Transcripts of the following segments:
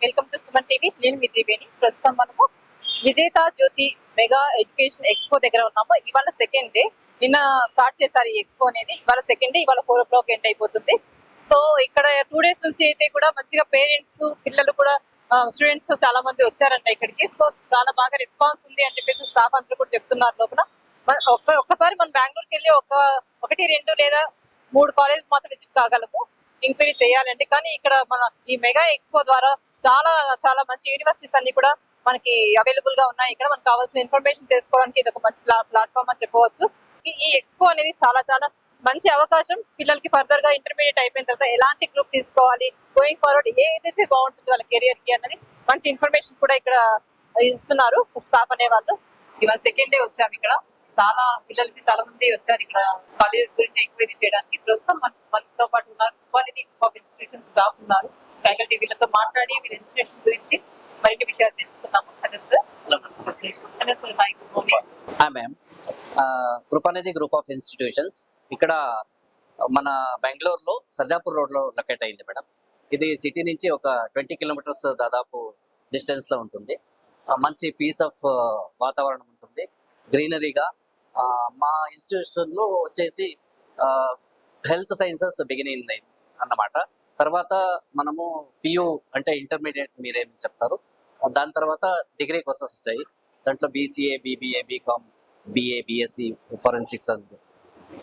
Welcome to Suman TV. నేను మీ త్రివేణి. ప్రస్తుతం మనము విజేత జ్యోతి మెగా ఎడ్యుకేషన్ ఎక్స్పో దగ్గర ఉన్నాము. ఇవాళ సెకండ్ డే. నిన్న స్టార్ట్ చేశారు ఈ ఎక్స్పో అనేది. ఇవాళ సెకండ్ డే. ఇవాళ 4 o'clock ఎండ్ అయిపోతుంది. సో ఇక్కడ 2 days నుంచి అయితే కూడా మంచిగా పేరెంట్స్ పిల్లలు కూడా స్టూడెంట్స్ చాలా మంది వచ్చారంట ఇక్కడికి. సో చాలా బాగా రెస్పాన్స్ ఉంది అని చెప్పేసి స్టాఫ్ అందరూ కూడా చెప్తున్నారు. లోపల ఒక్కసారి మనం బెంగళూరుకి వెళ్ళి ఒకటి 2 లేదా 3 కాలేజ్ మాత్రం విజిట్ కాగలము ఎంక్వైరీ చేయాలంటే. కానీ ఇక్కడ మన ఈ మెగా ఎక్స్పో ద్వారా చాలా చాలా మంచి యూనివర్సిటీస్ అన్ని కూడా మనకి అవైలబుల్ గా ఉన్నాయి. ఇక్కడ మనకు కావాల్సిన ఇన్ఫర్మేషన్ తెలుసుకోవడానికి ఇది ఒక మంచి ప్లాట్ఫామ్ అని చెప్పవచ్చు. ఈ ఎక్స్పో అనేది చాలా చాలా మంచి అవకాశం. పిల్లలకి ఫర్దర్ గా ఇంటర్మీడియట్ అయిపోయిన తర్వాత ఎలాంటి గ్రూప్ తీసుకోవాలి, గోయింగ్ ఫార్వర్డ్ ఏదైతే బాగుంటుంది వాళ్ళ కెరియర్ కి అన్నది మంచి ఇన్ఫర్మేషన్ కూడా ఇక్కడ ఇస్తున్నారు స్టాఫ్ అనే వాళ్ళు. ఇవాళ సెకండ్ డే వచ్చాము ఇక్కడ. చాలా పిల్లలకి చాలా మంది వచ్చారు ఇక్కడ కాలేజెస్ గురించి ఎంక్వైరీ చేయడానికి. ప్రస్తుతం మనతో పాటు ఉన్నారు క్వాలిటీ ఆఫ్ ఇన్స్టిట్యూషన్ స్టాఫ్ ఉన్నారు. ఫ్యాకల్టీ వీళ్ళతో మాట్లాడి వీళ్ళ ఇన్స్టిట్యూషన్ గురించి మరిన్ని విషయాలు తెలుసుకున్నాము. Hello sir. Hello sir. Hi, good morning. Ma'am, Krupanidhi group of institutions ఇక్కడ మన బెంగళూరులో సర్జాపూర్ రోడ్ లో లొకేట్ అయింది మేడం. ఇది సిటీ నుంచి ఒక 20 kilometers దాదాపు డిస్టెన్స్ లో ఉంటుంది. మంచి పీస్ ఆఫ్ వాతావరణం ఉంటుంది, గ్రీనరీగా. మా ఇన్స్టిట్యూషన్ లో వచ్చేసి హెల్త్ సైన్సెస్ బిగినింగ్ అన్నమాట. తర్వాత మనము పియూ అంటే ఇంటర్మీడియట్ మీరేం చెప్తారు, దాని తర్వాత డిగ్రీ కోర్సెస్ వచ్చాయి. దాంట్లో BCA, BBA, BCom, BA, BSc, forensic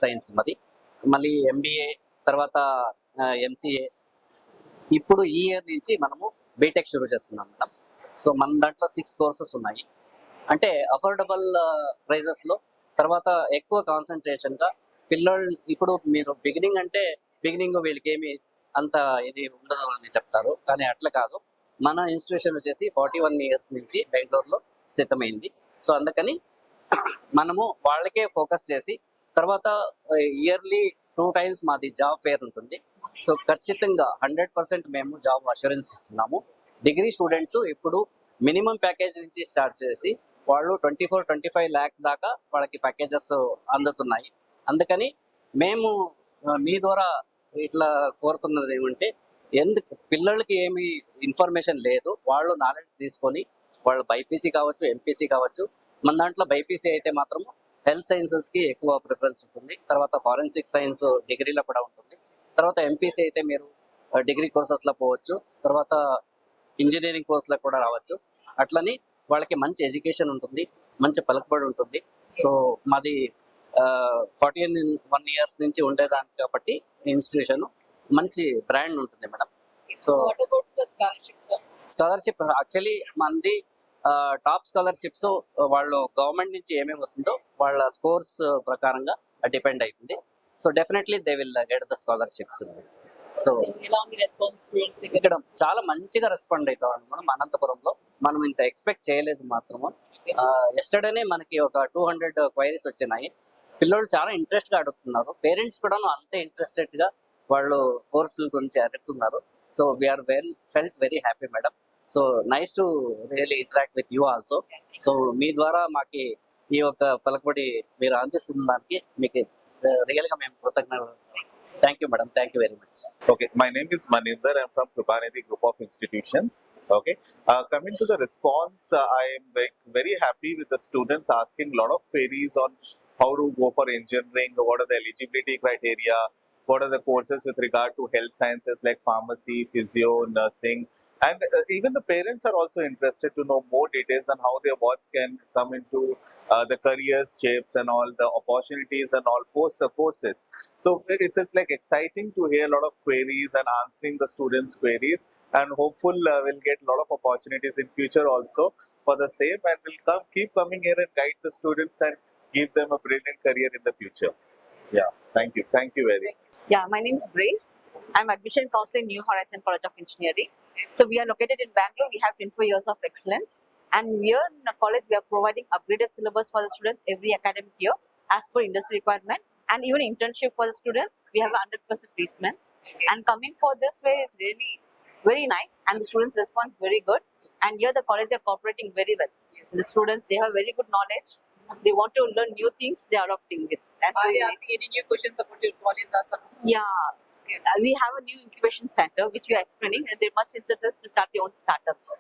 science మళ్ళీ ఎంబీఏ, తర్వాత ఎంసీఏ. ఇప్పుడు ఈ ఇయర్ నుంచి మనము బీటెక్ షురూ చేస్తున్నాం మేడం. సో మన దాంట్లో 6 courses ఉన్నాయి. అంటే అఫోర్డబుల్ ప్రైజెస్లో, తర్వాత ఎక్కువ కాన్సన్ట్రేషన్గా పిల్లలు. ఇప్పుడు మీరు బిగినింగ్ వీళ్ళకి ఏమి అంత ఇది ఉండదు అని చెప్తారు, కానీ అట్లా కాదు. మన ఇన్స్టిట్యూషన్ వచ్చేసి 41 years నుంచి బెంగళూరులో స్థితమైంది. సో అందుకని మనము వాళ్ళకే ఫోకస్ చేసి, తర్వాత ఇయర్లీ 2 times మాది జాబ్ ఫేర్ ఉంటుంది. సో ఖచ్చితంగా 100% మేము జాబ్ అష్యూరెన్స్ ఇస్తున్నాము. డిగ్రీ స్టూడెంట్స్ ఇప్పుడు మినిమం ప్యాకేజ్ నుంచి స్టార్ట్ చేసి వాళ్ళు 24-25 lakhs దాకా వాళ్ళకి ప్యాకేజెస్ అందుతున్నాయి. అందుకని మేము మీ ద్వారా ఇట్లా కోరుతున్నది ఏమంటే, పిల్లలకి ఏమి ఇన్ఫర్మేషన్ లేదు, వాళ్ళు నాలెడ్జ్ తీసుకొని వాళ్ళు బైపీసీ కావచ్చు, ఎంపీసీ కావచ్చు. మన దాంట్లో బైపీసీ అయితే మాత్రం హెల్త్ సైన్సెస్కి ఎక్కువ ప్రిఫరెన్స్ ఉంటుంది. తర్వాత ఫారెన్సిక్ సైన్స్ డిగ్రీలో కూడా ఉంటుంది. తర్వాత ఎంపీసీ అయితే మీరు డిగ్రీ కోర్సెస్లో పోవచ్చు, తర్వాత ఇంజనీరింగ్ కోర్సులో కూడా రావచ్చు. అట్లని వాళ్ళకి మంచి ఎడ్యుకేషన్ ఉంటుంది, మంచి పలుకుబడి ఉంటుంది. సో మాది 41 years నుంచి ఉండేదాన్ని కాబట్టి ఇన్స్టిట్యూషన్ మంచి బ్రాండ్ ఉంటుంది మేడం. సో స్కాలర్షిప్ యాక్చువల్లీ మంది టాప్ స్కాలర్షిప్స్ వాళ్ళు గవర్నమెంట్ నుంచి ఏమేమి వస్తుందో వాళ్ళ స్కోర్స్ ప్రకారంగా డిపెండ్ అవుతుంది. So definitely they will get the scholarships. So ఇక్కడ చాలా మంచిగా రెస్పాండ్ అవుతాం మనం అనంతపురంలో. మనం ఇంత ఎక్స్పెక్ట్ చేయలేదు మాత్రము. ఎస్టర్డేనే మనకి ఒక 200 queries వచ్చినాయి. పిల్లలు చాలా ఇంట్రెస్ట్ గా అడుగుతున్నారు, పేరెంట్స్ కూడా అంతే ఇంట్రెస్టెడ్ గా వాళ్ళు కోర్సుల గురించి అడుగుతున్నారు. So we are felt very happy madam. So nice to really interact with you also. So మీ ద్వారా మాకి ఈ యొక్క పలుకుబడి మీరు అందిస్తున్న దానికి మీకు రియల్ గా మేము కృతజ్ఞతలు. Thank you, madam. Thank you very much. Okay, my name is Maninder. I'm from Krupanidhi Group of Institutions. Okay, coming to the response, I am very happy with the students asking a lot of queries on how to go for engineering, what are the eligibility criteria, what are the courses with regard to health sciences like pharmacy, physio, nursing, and even the parents are also interested to know more details on how their wards can come into the careers shapes and all the opportunities and all post the courses. So it's like exciting to hear a lot of queries and answering the students' queries, and hopeful we'll get a lot of opportunities in future also for the same, and we'll keep coming here and guide the students and give them a brilliant career in the future. Yeah, thank you very much. Yeah, my name is Grace. I'm admission counselor in New Horizon College of Engineering. So we are located in Bangalore. We have 24 years of excellence, and here in the college we are providing upgraded syllabus for the students every academic year as per industry requirement, and even internship for the students. We have 100% placements, and coming for this way is really very nice, and the students response very good. And here the college are cooperating very well. The students, they have very good knowledge. They want to learn new things. They are adopting it. That's Are they really asking any new questions about your college or something? yeah. We have a new incubation center which we are explaining, and they're much interested to start their own startups.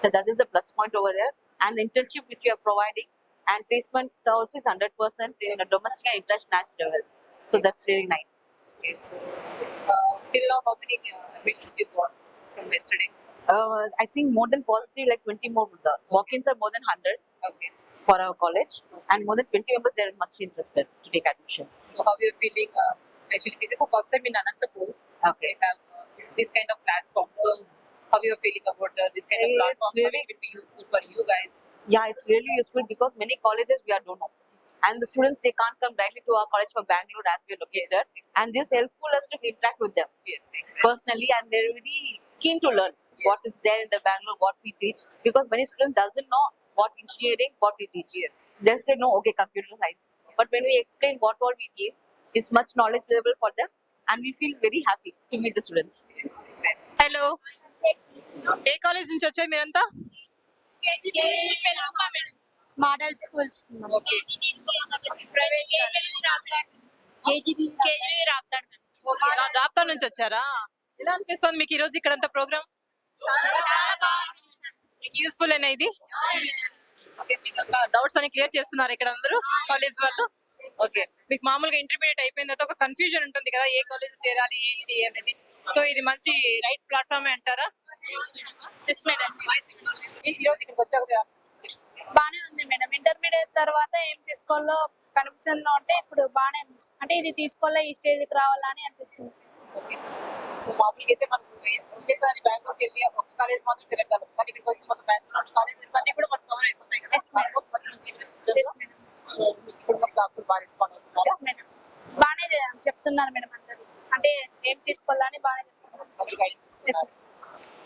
So that is the plus point over there. And the internship which we are providing, and placement also is 100% in a domestic and international level. So that's really nice. Okay, so till now, how many admissions you got from yesterday? I think more than positive, like 20 more. The walk-ins are more than 100 Okay. for our college, and more than 20 members they are much interested to take admissions. So how you feeling? Actually, this is the first time in Anantapur. Okay. Have this kind of platform. So how you feeling about this kind of It's platform? How very- it will be useful for you guys? Yeah, it's really useful because many colleges we are don't know, and the students they can't come directly to our college for Bangalore as we are located, and this helpful us to interact with them Yes, exactly. personally, and they're really keen to learn what is there in the Bangalore, what we teach, because many students doesn't know what engineering, what we teach. Yes. Just they know okay computer science, but when we explain what all we give, it's much knowledgeable for them, and we feel very happy to meet the students. Hello A college నుంచి వచ్చారు మీరంతా? Model schools KGB Raptadu Raabta నుంచి వచ్చారా? ఎలా అనిపిస్తుంది మీకు ఈ రోజు ఇక్కడంతా ప్రోగ్రామ్? మీకు యూస్ఫుల్ అయినా ఇది? ఓకే, మీకు డౌట్స్ అని క్లియర్ చేస్తున్నారు ఇక్కడ అందరూ కాలేజ్ వాళ్ళు. ఓకే, మీకు మామూలుగా ఇంటర్మీడియట్ అయిపోయిన తర్వాత ఒక కన్ఫ్యూజన్ ఉంటుంది కదా, ఏ కాలేజ్ చేరాలి ఏంటి అనేది. సో ఇది మంచి రైట్ ప్లాట్ఫామ్ అంటారా? ఈ రోజు ఇక్కడికి వచ్చాక అనిపిస్తుంది. బానే ఉంది మేడం. ఇంటర్మీడియట్ తర్వాత ఏం తీసుకోవాలో కన్ఫ్యూజన్ లో ఉంటే ఇప్పుడు బానే అంటే ఇది తీసుకోవాలా ఈ స్టేజ్ కి రావాలా అని అనిపిస్తుంది. ఓకే, సో మామూలుగా అయితే మనకు ఒకేసారి బెంగళూరుకి వెళ్ళి ఒక కాలేజ్ మాత్రం తిరగలం, కానీ ఇక్కడికి వస్తే మన బెంగళూరు కాలేజెస్ అన్ని కూడా మనకు కవర్ అయిపోతాయి కదా. Yes, madam. ఆల్మోస్ట్ మంచి మంచి యూనివర్సిటీస్. Yes, madam. సో మీకు ఇక్కడ స్టాఫ్ బాగా రెస్పాండ్ అవుతున్నారు. Yes, madam. బానే చెప్తున్నారు మేడం అందరూ, అంటే ఏం తీసుకోవాలా అని బానే చెప్తున్నారు. మంచి గైడెన్స్ Yes, ఇస్తున్నారు.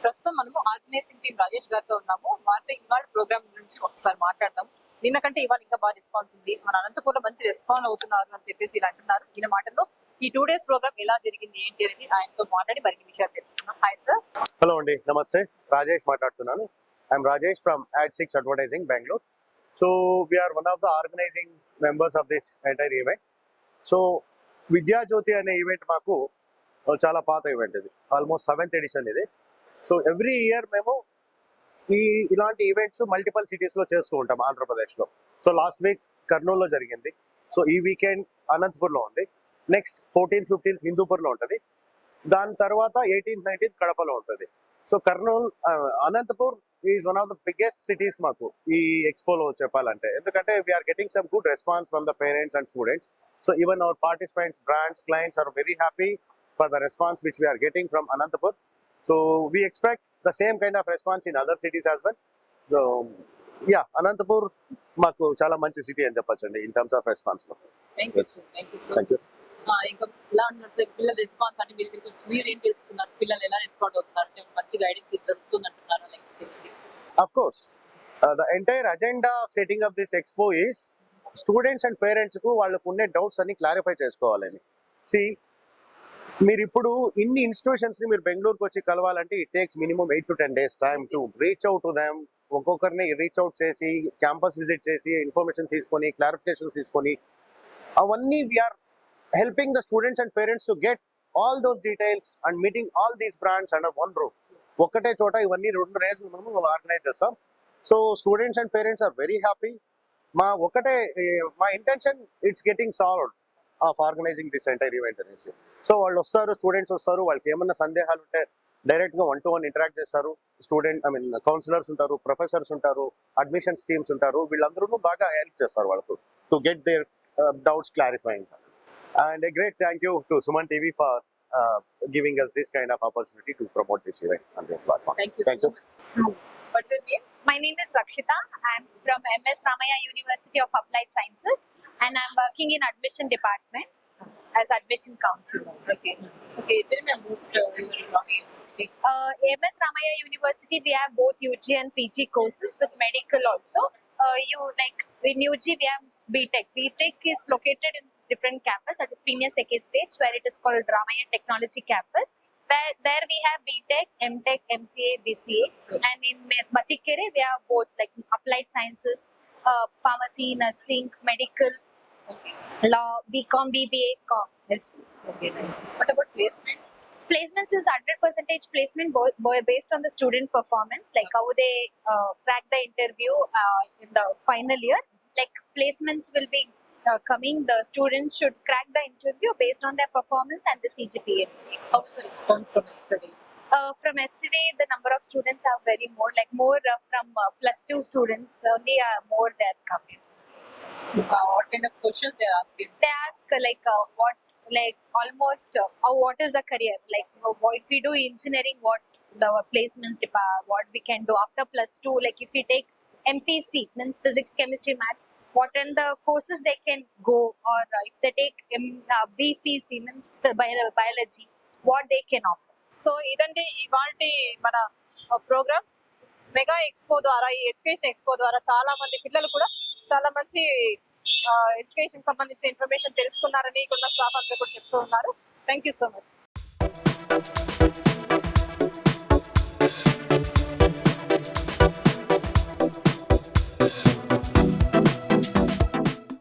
ప్రస్తుతం మనము ఆర్గనైజింగ్ టీం రాజేష్ గారితో ఉన్నాము. వారితో ఇవాళ ప్రోగ్రామ్ గురించి ఒకసారి మాట్లాడదాం. నిన్న కంటే ఇవాళ ఇంకా బాగా రెస్పాన్స్ ఉంది, మన అనంతపూర్లో మంచి రెస్పాన్స్ అవుతున్నారు అని చెప్పేసి ఇలా అంటున్నారు. ఈయన మాటల్లో ఈ 2 days ప్రోగ్రామ్ ఎలా జరిగింది ఏంటి అని ఆయనతో మాట్లాడి మరిన్ని విషయాలు తెలుసుకున్నాం. Hi sir. హలో అండి, నమస్తే. రాజేష్ మాట్లాడుతున్నాను. I'm Rajesh from Ad6 advertising Bengaluru. So we're one of the organizing members of this entire event. So Vidyajyoti అనే ఈవెంట్ మాకు చాలా పాత ఈవెంట్, ఇది ఆల్మోస్ట్ 7th ఎడిషన్ ఇది. సో ఎవ్రీ ఇయర్ మేము ఇలాంటి ఈవెంట్స్ మల్టిపల్ సిటీస్లో చేస్తూ ఉంటాం ఆంధ్రప్రదేశ్లో. సో లాస్ట్ వీక్ కర్నూలులో జరిగింది. సో ఈ వీకెండ్ అనంతపూర్లో ఉంది. నెక్స్ట్ 14th 15th హిందూపూర్లో ఉంటుంది. దాని తర్వాత 18th 19th కడపలో ఉంటుంది. So Kurnool Anantapur is one of the biggest cities మాకు ఈ ఎక్స్పోలో చెప్పాలంటే, ఎందుకంటే we're getting some good response from the parents and students. So even our participants, brands, clients are very happy for the response which we're getting from Anantapur. So we expect the same kind of response in other cities as well. So yeah, Anantapur మాకు చాలా మంచి city అని చెప్పొచ్చండి in terms of response. Thank you sir. Thank you sir. Thank you. ఇంకా ఎలా ఉన్నారు sir పిల్లల response? అంటే మీరు ఇక్కడికి వచ్చి మీరు ఏం తెలుసుకున్నారు, పిల్లలు ఎలా రెస్పాండ్ అవుతున్నారు, అంటే మంచి గైడెన్స్ దొరుకుతుంది అంటున్నారా? Of course, the entire agenda of setting up this expo is students and parents కు వాళ్ళకు ఉండే డౌట్స్ అన్ని క్లారిఫై చేసుకోవాలని. సి, మీరు ఇప్పుడు ఇన్ని ఇన్స్టిట్యూషన్స్ ని మీరు బెంగళూరుకి వచ్చి కలవాలంటే it takes minimum 8 to 10 days time to reach out to them. ఒక్కొక్కరిని రీచ్ అవుట్ చేసి క్యాంపస్ విజిట్ చేసి ఇన్ఫర్మేషన్ తీసుకొని క్లారిఫికేషన్స్ తీసుకొని అవన్నీ we are helping the students and parents to get all those details and meeting all these brands under one roof. ఒక్కటే చోట ఇవన్నీ 2 రోజులు మనం ఆర్గనైజ్ చేస్తాం. So students and parents are very happy. మా intention it's getting solved of organizing this entire event అనేసి. So వాళ్ళు వస్తారు, స్టూడెంట్స్ వస్తారు, వాళ్ళకి ఏమన్నా సందేహాలు ఉంటే డైరెక్ట్ గా 1-to-1 ఇంటరాక్ట్ చేస్తారు. కౌన్సిలర్స్ ఉంటారు, ప్రొఫెసర్స్ ఉంటారు, అడ్మిషన్స్ టీమ్స్ ఉంటారు, వీళ్ళందరూ బాగా హెల్ప్ చేస్తారు వాళ్ళకు to get their doubts clarifying. And a great thank you to Suman TV for giving us this kind of opportunity to promote this event on their platform. Thank you Thank so you. much. What's your name? My name is Rakshita. I'm from MS Ramaya University of Applied Sciences, and I'm working in admission department as admission counselor. Okay. Okay, tell me about your university. MS Ramaya University, we have both UG and PG courses with medical also. In UG we have BTech. BTech is located in different campus, that is Premier Second Stage, where it is called Ramaya Technology Campus. There we have BTech, MTech, MCA, BCA, and in Matikere we have both like applied sciences, pharmacy, nursing, medical, law, BCom, BBA, Yes. Okay, nice. What about placements? Placements is 100% placement based on the student performance, like how they crack the interview in the final year. Like placements will be coming, the students should crack the interview based on their performance and the CGPA. How is the response from yesterday? From yesterday, the number of students are very more, like more from +2 students only more that coming. What kind of questions they are asking? They ask what, like almost what is the career, like if we do engineering, what the placements what we can do after +2, like if we take MPC means physics, chemistry, maths, what are the courses they can go, or if they take BPC means biology, what they can offer. So ఇదండి ఇవాల్టి మన programme. Mega expo ద్వారా, ఈ education expo ద్వారా చాలా మంది పిల్లలు కూడా చాలా మంచి ఎడ్యుకేషన్ సంబంధించిన ఇన్ఫర్మేషన్ తెలుసుకున్నారని ఇక్కడ స్టాఫ్ అంతా కూడా చెప్తూ ఉన్నారు. Thank you so much.